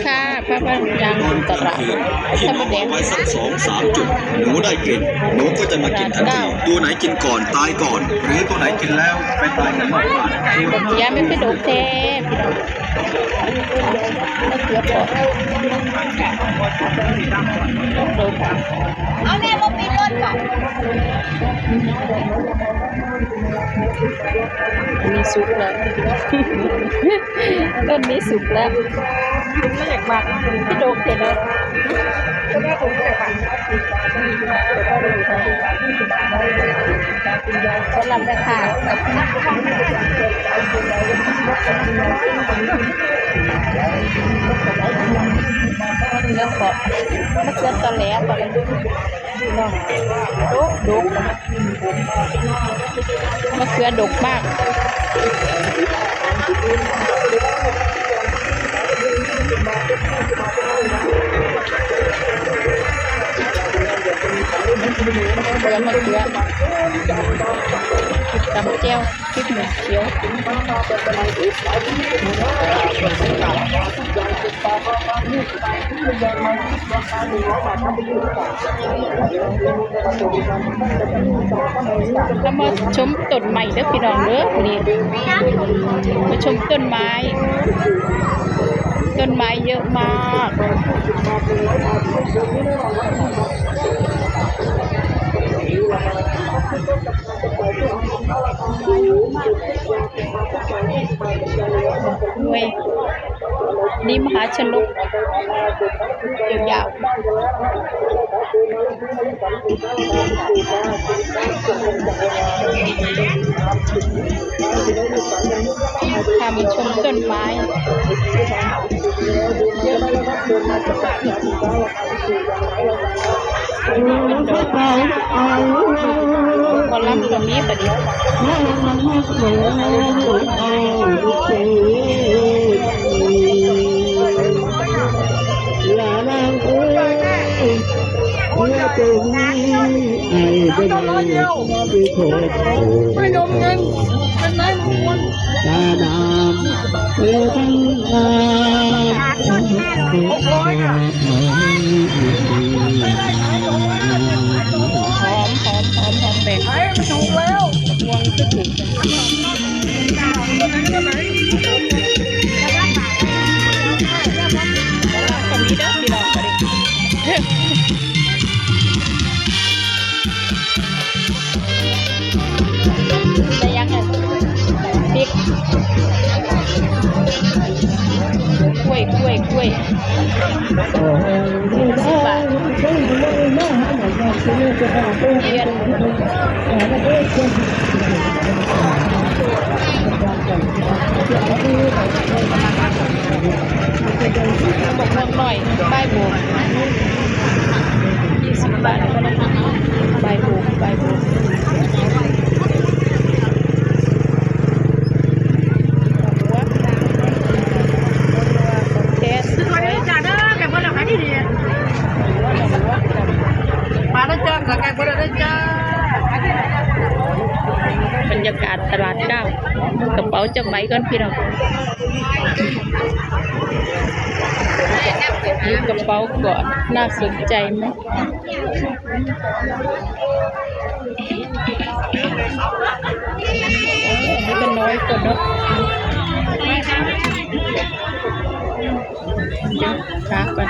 ค่ะพระพยังตลาดที่น้องบอกไว้สัก2-3 จุดหนูได้กลิ่นหนูก็จะมากินทันทีตัวไหนกินก่อนตายก่อนหรือตัวไหนกินแล้วไปตายกันมากกว่าเสียไม่คือดกเทพไม่เกือบพอเอาแม่มาปิดรถก่อนมีสุกแล้วต้นนี้สุกแล้วไม่อยากมากพี่โดกเทนะสำหรับราคาเนื้อขอบมะเขือตะแหลตะแหลดกมะเขือดกมากแล้วมะเขือตำเจียวพริกหนุ่มเขียวแล้วมาชมต้นไม้เด้อพี่น้องเด้อนี่มาชมต้นไม้เยอะมากเว้ยนี่มหาชนกยาวๆทำชมต้นไม้คนรับตรงนี้ประเดี๋ยวไม่ดมเงินมันไม่ม้วนตาดำเลือดทั้งตาหอมแบ่งไม่ถูกแล้ววงก็ถูกตรงนี้เด้อพี่น้องประเดี๋ยวแต่ยังไงพริกกล้วย10 บาทเรียนบอกเมืองหน่อยป้ายโบก20 บาทป้ายโบกบรรยากาศตลาดเก้ากระเป๋าจะไหมก่อนพี่น้องดูกระเป๋าก่อนน่าสนใจไหมนี่ก็น้อยกว่าเนาะขาก่อน